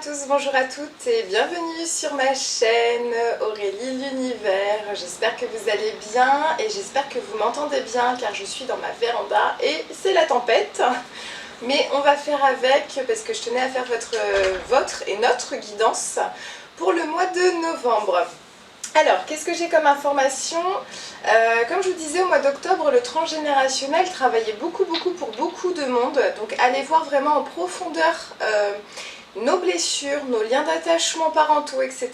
tous, bonjour à toutes et bienvenue sur ma chaîne Aurélie l'Univers. J'espère que vous allez bien et j'espère que vous m'entendez bien car je suis dans ma véranda et c'est la tempête. Mais on va faire avec parce que je tenais à faire votre et notre guidance pour le mois de novembre. Alors, qu'est-ce que j'ai comme information? Comme je vous disais, au mois d'octobre, le transgénérationnel travaillait beaucoup pour beaucoup de monde. Donc allez voir vraiment en profondeur nos blessures, nos liens d'attachement parentaux, etc.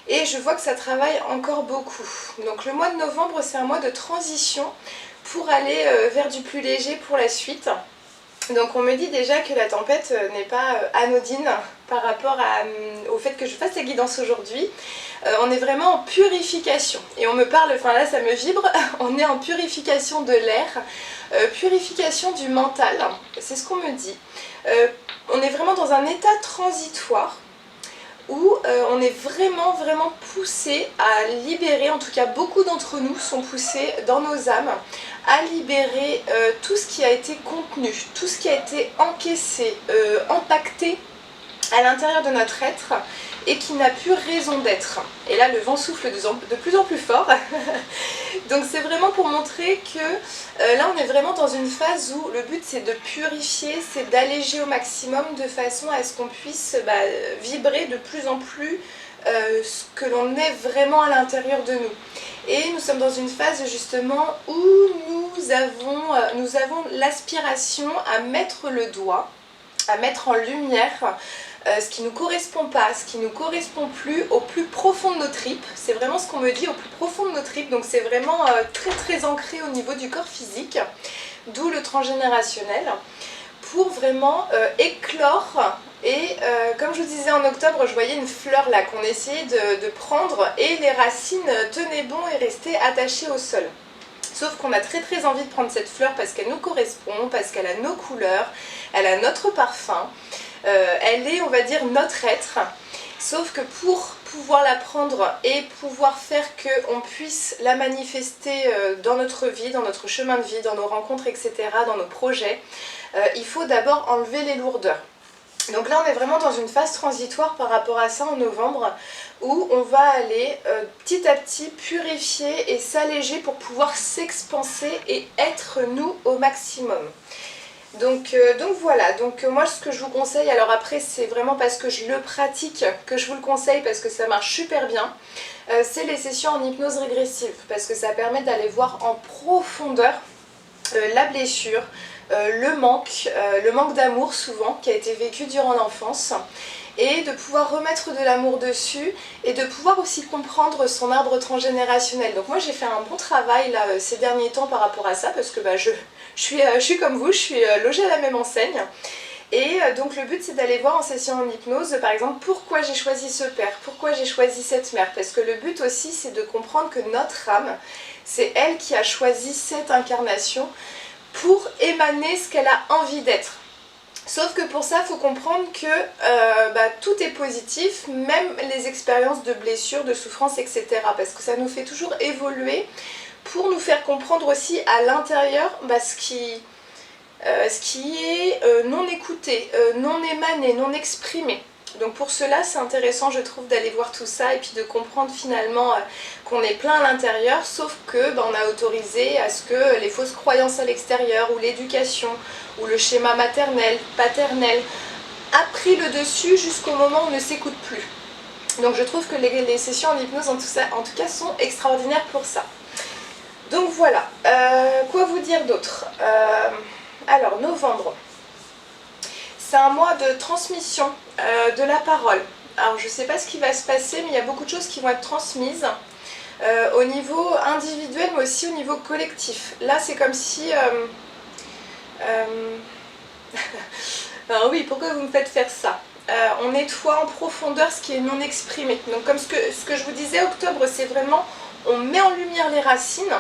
Et je vois que ça travaille encore beaucoup. Donc le mois de novembre, c'est un mois de transition pour aller vers du plus léger pour la suite. Donc on me dit déjà que la tempête n'est pas anodine par rapport au fait que je fasse la guidance aujourd'hui. On est vraiment en purification. Et on me parle, enfin là ça me vibre, on est en purification de l'air, purification du mental, c'est ce qu'on me dit. On est vraiment dans un état transitoire où on est vraiment poussé à libérer, en tout cas beaucoup d'entre nous sont poussés dans nos âmes à libérer tout ce qui a été contenu, tout ce qui a été encaissé, impacté à l'intérieur de notre être et qui n'a plus raison d'être. Et là le vent souffle de plus en plus fort. Donc c'est vraiment pour montrer que là on est vraiment dans une phase où le but c'est de purifier, c'est d'alléger au maximum de façon à ce qu'on puisse vibrer de plus en plus ce que l'on est vraiment à l'intérieur de nous. Et nous sommes dans une phase justement où nous avons l'aspiration à mettre le doigt, à mettre en lumière ce qui ne nous correspond pas, ce qui ne nous correspond plus au plus profond de nos tripes. C'est vraiment ce qu'on me dit, au plus profond de nos tripes. Donc c'est vraiment très ancré au niveau du corps physique, d'où le transgénérationnel, pour vraiment éclore. Et comme je vous disais en octobre, je voyais une fleur là qu'on essayait de prendre et les racines tenaient bon et restaient attachées au sol. Sauf qu'on a très envie de prendre cette fleur parce qu'elle nous correspond, parce qu'elle a nos couleurs, elle a notre parfum, elle est, on va dire, notre être. Sauf que pour pouvoir la prendre et pouvoir faire qu'on puisse la manifester dans notre vie, dans notre chemin de vie, dans nos rencontres, etc., dans nos projets, il faut d'abord enlever les lourdeurs. Donc là on est vraiment dans une phase transitoire par rapport à ça en novembre où on va aller petit à petit purifier et s'alléger pour pouvoir s'expanser et être nous au maximum. Donc voilà, donc moi ce que je vous conseille, alors après c'est vraiment parce que je le pratique que je vous le conseille parce que ça marche super bien, c'est les sessions en hypnose régressive parce que ça permet d'aller voir en profondeur la blessure, le manque d'amour souvent qui a été vécu durant l'enfance et de pouvoir remettre de l'amour dessus et de pouvoir aussi comprendre son arbre transgénérationnel. Donc moi j'ai fait un bon travail là ces derniers temps par rapport à ça parce que je suis comme vous, je suis logée à la même enseigne. Et donc le but c'est d'aller voir en session en hypnose par exemple pourquoi j'ai choisi ce père, pourquoi j'ai choisi cette mère, parce que le but aussi c'est de comprendre que notre âme, c'est elle qui a choisi cette incarnation pour émaner ce qu'elle a envie d'être. Sauf que pour ça, il faut comprendre que tout est positif, même les expériences de blessures, de souffrances, etc. Parce que ça nous fait toujours évoluer pour nous faire comprendre aussi à l'intérieur ce qui est non écouté, non émané, non exprimé. Donc pour cela c'est intéressant je trouve d'aller voir tout ça et puis de comprendre finalement qu'on est plein à l'intérieur, sauf que on a autorisé à ce que les fausses croyances à l'extérieur ou l'éducation ou le schéma maternel, paternel a pris le dessus jusqu'au moment où on ne s'écoute plus. Donc je trouve que les sessions en hypnose en tout cas sont extraordinaires pour ça. Donc voilà, quoi vous dire d'autre? Alors novembre. C'est un mois de transmission de la parole. Alors je ne sais pas ce qui va se passer, mais il y a beaucoup de choses qui vont être transmises au niveau individuel, mais aussi au niveau collectif. Là c'est comme si... Alors oui, pourquoi vous me faites faire ça? On nettoie en profondeur ce qui est non exprimé. Donc comme ce que je vous disais, octobre c'est vraiment, on met en lumière les racines,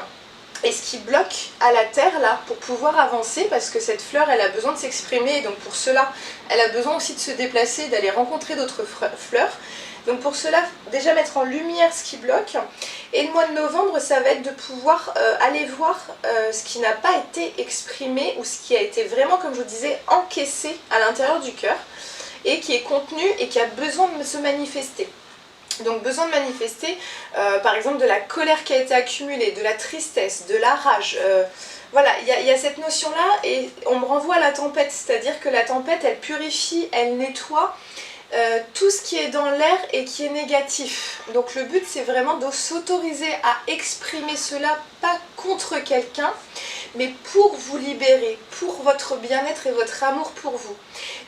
et ce qui bloque à la terre là pour pouvoir avancer parce que cette fleur elle a besoin de s'exprimer et donc pour cela elle a besoin aussi de se déplacer, d'aller rencontrer d'autres fleurs. Donc pour cela déjà mettre en lumière ce qui bloque et le mois de novembre ça va être de pouvoir aller voir ce qui n'a pas été exprimé ou ce qui a été vraiment comme je vous disais encaissé à l'intérieur du cœur et qui est contenu et qui a besoin de se manifester. Donc besoin de manifester par exemple de la colère qui a été accumulée, de la tristesse, de la rage. Voilà, il y a cette notion-là et on me renvoie à la tempête, c'est-à-dire que la tempête, elle purifie, elle nettoie tout ce qui est dans l'air et qui est négatif. Donc le but, c'est vraiment de s'autoriser à exprimer cela, pas contre quelqu'un, mais pour vous libérer, pour votre bien-être et votre amour pour vous.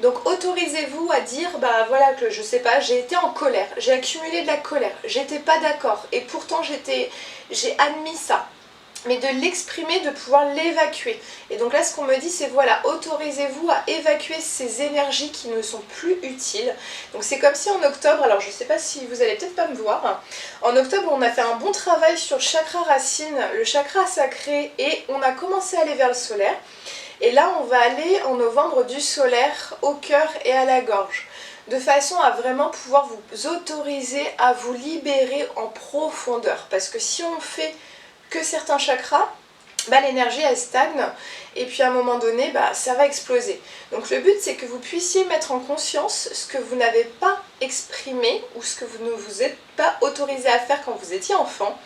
Donc autorisez-vous à dire, bah voilà, que je sais pas, j'ai été en colère, j'ai accumulé de la colère, j'étais pas d'accord, et pourtant j'ai admis ça. Mais de l'exprimer, de pouvoir l'évacuer. Et donc là, ce qu'on me dit, c'est voilà, autorisez-vous à évacuer ces énergies qui ne sont plus utiles. Donc c'est comme si en octobre, alors je ne sais pas si vous allez peut-être pas me voir, en octobre, on a fait un bon travail sur le chakra racine, le chakra sacré, et on a commencé à aller vers le solaire. Et là, on va aller en novembre du solaire au cœur et à la gorge, de façon à vraiment pouvoir vous autoriser à vous libérer en profondeur. Parce que si on fait que certains chakras, bah, l'énergie elle stagne et puis à un moment donné ça va exploser. Donc le but c'est que vous puissiez mettre en conscience ce que vous n'avez pas exprimé ou ce que vous ne vous êtes pas autorisé à faire quand vous étiez enfant,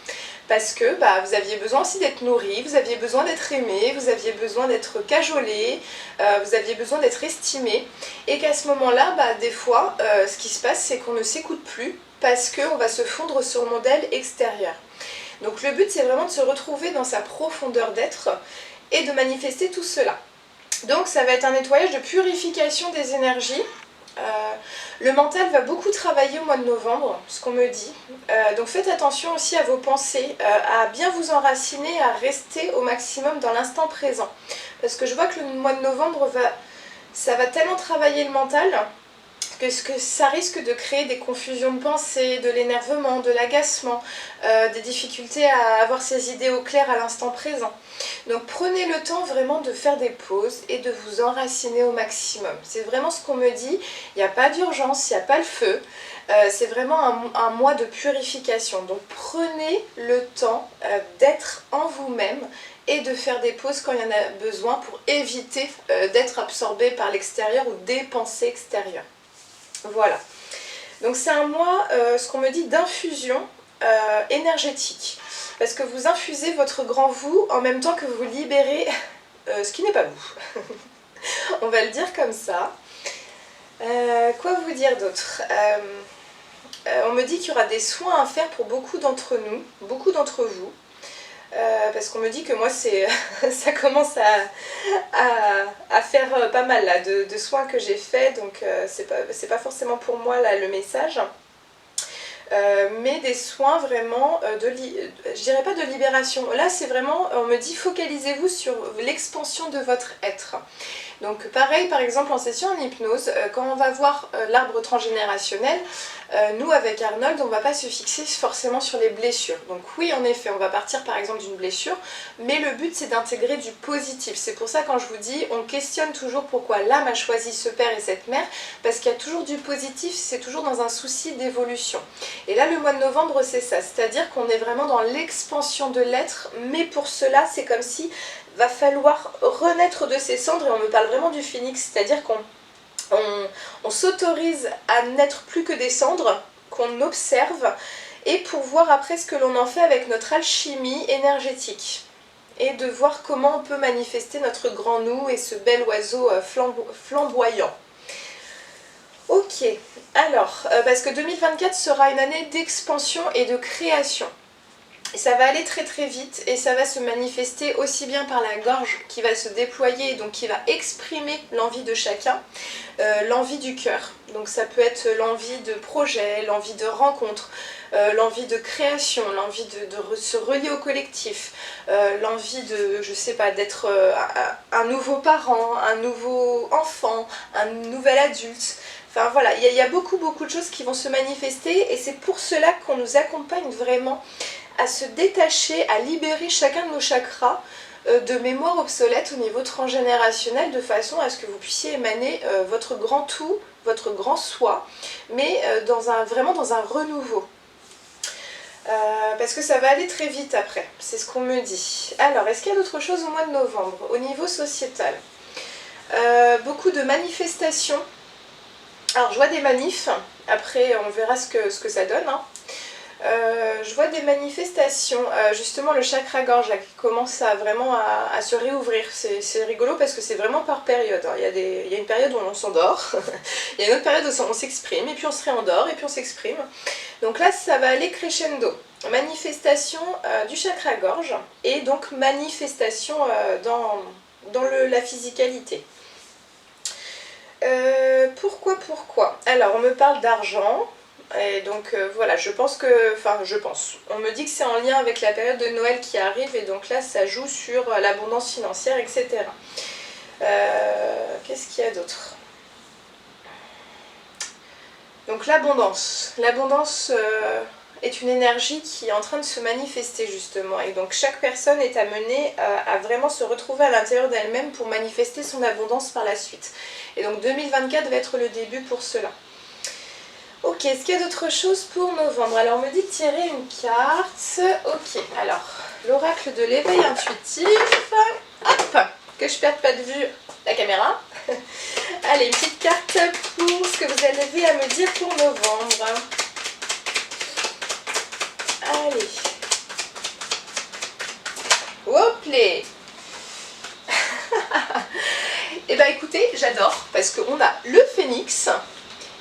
parce que vous aviez besoin aussi d'être nourri, vous aviez besoin d'être aimé, vous aviez besoin d'être cajolé, vous aviez besoin d'être estimé, et qu'à ce moment-là, des fois, ce qui se passe c'est qu'on ne s'écoute plus parce qu'on va se fondre sur le modèle extérieur. Donc le but c'est vraiment de se retrouver dans sa profondeur d'être et de manifester tout cela. Donc ça va être un nettoyage de purification des énergies. Le mental va beaucoup travailler au mois de novembre, ce qu'on me dit. Donc faites attention aussi à vos pensées, à bien vous enraciner, à rester au maximum dans l'instant présent. Parce que je vois que le mois de novembre ça va tellement travailler le mental que ça risque de créer des confusions de pensée, de l'énervement, de l'agacement, des difficultés à avoir ses idées au clair à l'instant présent. Donc prenez le temps vraiment de faire des pauses et de vous enraciner au maximum. C'est vraiment ce qu'on me dit, il n'y a pas d'urgence, il n'y a pas le feu, c'est vraiment un mois de purification. Donc prenez le temps d'être en vous-même et de faire des pauses quand il y en a besoin pour éviter d'être absorbé par l'extérieur ou des pensées extérieures. Voilà, donc c'est un mois, ce qu'on me dit, d'infusion énergétique, parce que vous infusez votre grand vous en même temps que vous libérez ce qui n'est pas vous. On va le dire comme ça. Quoi vous dire d'autre? On me dit qu'il y aura des soins à faire pour beaucoup d'entre nous, beaucoup d'entre vous. Parce qu'on me dit que moi ça commence à faire pas mal là, de soins que j'ai fait, donc c'est pas forcément pour moi là, le message. Mais des soins vraiment je dirais pas de libération. Là c'est vraiment, on me dit focalisez-vous sur l'expansion de votre être. Donc pareil, par exemple en session en hypnose, quand on va voir l'arbre transgénérationnel, nous avec Arnold on ne va pas se fixer forcément sur les blessures. Donc oui en effet on va partir par exemple d'une blessure, mais le but c'est d'intégrer du positif. C'est pour ça quand je vous dis on questionne toujours pourquoi l'âme a choisi ce père et cette mère, parce qu'il y a toujours du positif, c'est toujours dans un souci d'évolution. Et là le mois de novembre c'est ça, c'est-à-dire qu'on est vraiment dans l'expansion de l'être, mais pour cela c'est comme si va falloir renaître de ses cendres, et on me parle vraiment du phénix, c'est-à-dire qu'on s'autorise à n'être plus que des cendres, qu'on observe, et pour voir après ce que l'on en fait avec notre alchimie énergétique, et de voir comment on peut manifester notre grand nous et ce bel oiseau flamboyant. Ok, alors, parce que 2024 sera une année d'expansion et de création. Et ça va aller très très vite et ça va se manifester aussi bien par la gorge qui va se déployer, donc qui va exprimer l'envie de chacun, l'envie du cœur. Donc ça peut être l'envie de projet, l'envie de rencontre, l'envie de création, l'envie de se relier au collectif, l'envie de, je sais pas, d'être un nouveau parent, un nouveau enfant, un nouvel adulte. Enfin voilà, il y a beaucoup de choses qui vont se manifester et c'est pour cela qu'on nous accompagne vraiment à se détacher, à libérer chacun de nos chakras de mémoire obsolète au niveau transgénérationnel, de façon à ce que vous puissiez émaner votre grand tout, votre grand soi, mais vraiment dans un renouveau. Parce que ça va aller très vite après, c'est ce qu'on me dit. Alors, est-ce qu'il y a d'autres choses au mois de novembre, au niveau sociétal? Beaucoup de manifestations Alors je vois des manifs, après on verra ce que ça donne, hein. Je vois des manifestations, justement le chakra-gorge là, qui commence à vraiment à se réouvrir. C'est rigolo parce que c'est vraiment par période, hein. Il y a une période où on s'endort, il y a une autre période où on s'exprime, et puis on se réendort, et puis on s'exprime. Donc là ça va aller crescendo. Manifestation du chakra-gorge, et donc manifestation la physicalité. Pourquoi? Alors on me parle d'argent. Et donc voilà, on me dit que c'est en lien avec la période de Noël qui arrive, et donc là ça joue sur l'abondance financière, etc. Qu'est-ce qu'il y a d'autre? Donc l'abondance. L'abondance est une énergie qui est en train de se manifester justement, et donc chaque personne est amenée à vraiment se retrouver à l'intérieur d'elle-même pour manifester son abondance par la suite. Et donc 2024 va être le début pour cela. Ok, est-ce qu'il y a d'autres choses pour novembre? Alors on me dit de tirer une carte. Ok, alors l'oracle de l'éveil intuitif. Hop, que je perde pas de vue la caméra. Allez, une petite carte pour ce que vous avez à me dire pour novembre. Allez. Hop les. Et bah écoutez, j'adore parce qu'on a le phénix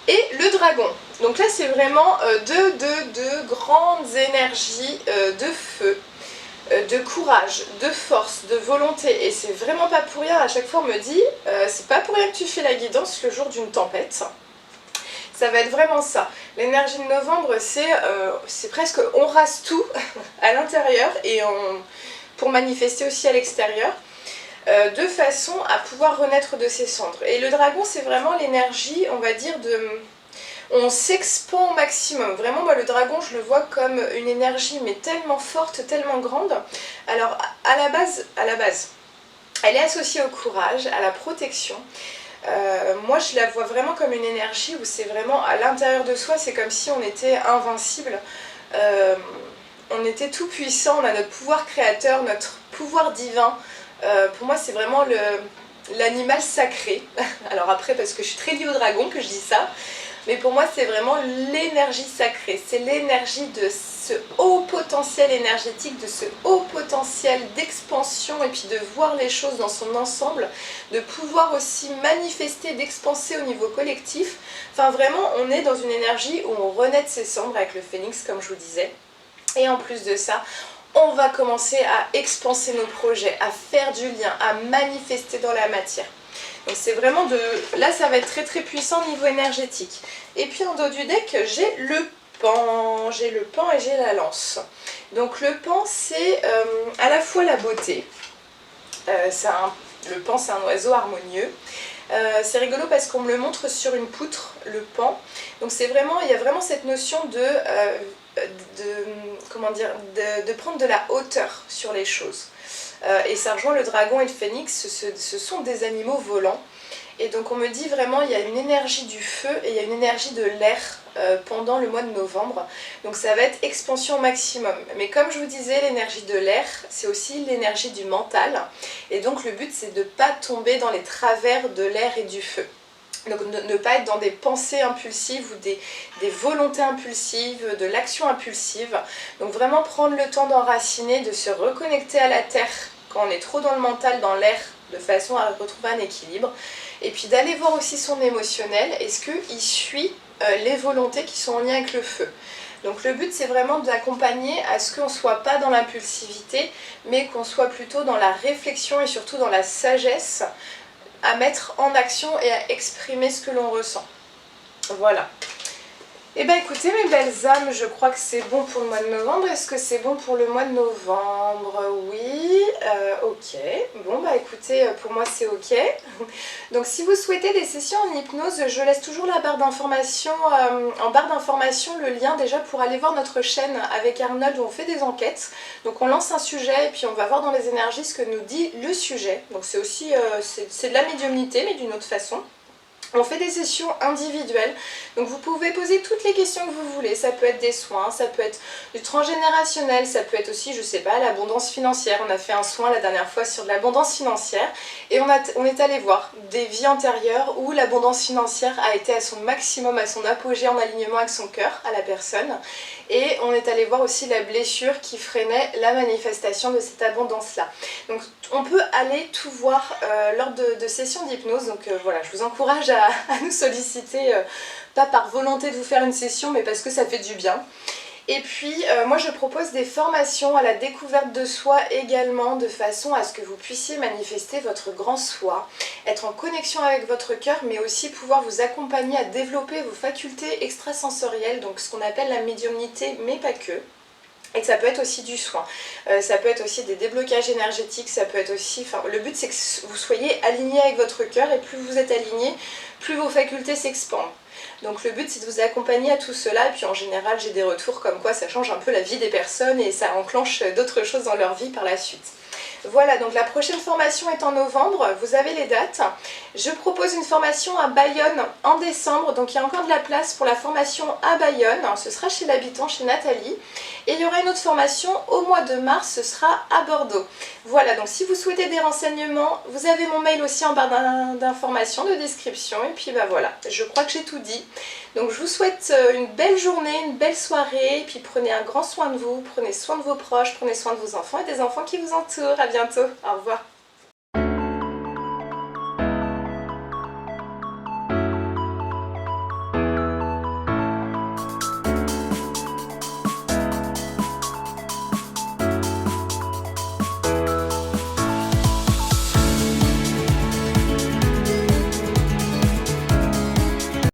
et le dragon. Donc là c'est vraiment deux grandes énergies de feu, de courage, de force, de volonté. Et c'est vraiment pas pour rien, à chaque fois on me dit, c'est pas pour rien que tu fais la guidance le jour d'une tempête. Ça va être vraiment ça. L'énergie de novembre, c'est presque on rase tout à l'intérieur et pour manifester aussi à l'extérieur. De façon à pouvoir renaître de ses cendres. Et le dragon, c'est vraiment l'énergie, on va dire, on s'expand au maximum. Vraiment, moi, le dragon, je le vois comme une énergie, mais tellement forte, tellement grande. Alors, à la base, elle est associée au courage, à la protection. Moi, je la vois vraiment comme une énergie où c'est vraiment à l'intérieur de soi, c'est comme si on était invincible. On était tout puissant, on a notre pouvoir créateur, notre pouvoir divin. Pour moi c'est vraiment l'animal sacré. Alors après parce que je suis très liée au dragon que je dis ça, mais pour moi c'est vraiment l'énergie sacrée, c'est l'énergie de ce haut potentiel énergétique, de ce haut potentiel d'expansion, et puis de voir les choses dans son ensemble, de pouvoir aussi manifester, d'expanser au niveau collectif. Enfin vraiment on est dans une énergie où on renaît de ses cendres avec le phénix comme je vous disais, et en plus de ça on va commencer à expanser nos projets, à faire du lien, à manifester dans la matière. Donc c'est vraiment là ça va être très très puissant au niveau énergétique. Et puis en dos du deck, j'ai le pan. J'ai le pan et j'ai la lance. Donc le pan c'est à la fois la beauté. Le pan c'est un oiseau harmonieux. C'est rigolo parce qu'on me le montre sur une poutre, le pan. Donc il y a vraiment cette notion de prendre de la hauteur sur les choses. Et ça rejoint le dragon et le phénix, ce sont des animaux volants. Et donc on me dit vraiment il y a une énergie du feu et il y a une énergie de l'air pendant le mois de novembre. Donc ça va être expansion au maximum. Mais comme je vous disais, l'énergie de l'air, c'est aussi l'énergie du mental. Et donc le but c'est de ne pas tomber dans les travers de l'air et du feu. Donc ne pas être dans des pensées impulsives ou des volontés impulsives, de l'action impulsive. Donc vraiment prendre le temps d'enraciner, de se reconnecter à la terre quand on est trop dans le mental, dans l'air, de façon à retrouver un équilibre. Et puis d'aller voir aussi son émotionnel, est-ce qu'il suit les volontés qui sont en lien avec le feu. Donc le but c'est vraiment d'accompagner à ce qu'on ne soit pas dans l'impulsivité, mais qu'on soit plutôt dans la réflexion et surtout dans la sagesse, à mettre en action et à exprimer ce que l'on ressent. Voilà. Et bien écoutez mes belles âmes, je crois que c'est bon pour le mois de novembre. Est-ce que c'est bon pour le mois de novembre? Oui, ok. Bon bah écoutez, pour moi c'est ok. Donc si vous souhaitez des sessions en hypnose, je laisse toujours la barre d'information, en barre d'information le lien déjà pour aller voir notre chaîne avec Arnold où on fait des enquêtes. Donc on lance un sujet et puis on va voir dans les énergies ce que nous dit le sujet. Donc c'est aussi, c'est de la médiumnité mais d'une autre façon. On fait des sessions individuelles, donc vous pouvez poser toutes les questions que vous voulez. Ça peut être des soins, ça peut être du transgénérationnel, ça peut être aussi, je sais pas, l'abondance financière. On a fait un soin la dernière fois sur de l'abondance financière et on est allé voir des vies antérieures où l'abondance financière a été à son maximum, à son apogée en alignement avec son cœur, à la personne. Et on est allé voir aussi la blessure qui freinait la manifestation de cette abondance-là. Donc on peut aller tout voir lors de sessions d'hypnose. Donc voilà, je vous encourage à nous solliciter, pas par volonté de vous faire une session, mais parce que ça fait du bien. Et puis moi je propose des formations à la découverte de soi également, de façon à ce que vous puissiez manifester votre grand soi, être en connexion avec votre cœur, mais aussi pouvoir vous accompagner à développer vos facultés extrasensorielles, donc ce qu'on appelle la médiumnité, mais pas que. Et que ça peut être aussi du soin, ça peut être aussi des déblocages énergétiques, ça peut être aussi... Enfin, le but c'est que vous soyez aligné avec votre cœur, et plus vous êtes aligné, plus vos facultés s'expandent. Donc le but c'est de vous accompagner à tout cela, et puis en général j'ai des retours comme quoi ça change un peu la vie des personnes et ça enclenche d'autres choses dans leur vie par la suite. Voilà, donc la prochaine formation est en novembre, vous avez les dates. Je propose une formation à Bayonne en décembre, donc il y a encore de la place pour la formation à Bayonne, ce sera chez l'habitant, chez Nathalie. Et il y aura une autre formation au mois de mars, ce sera à Bordeaux. Voilà, donc si vous souhaitez des renseignements, vous avez mon mail aussi en barre d'informations, de description. Et puis bah voilà, je crois que j'ai tout dit. Donc je vous souhaite une belle journée, une belle soirée. Et puis prenez un grand soin de vous, prenez soin de vos proches, prenez soin de vos enfants et des enfants qui vous entourent. À bientôt, au revoir.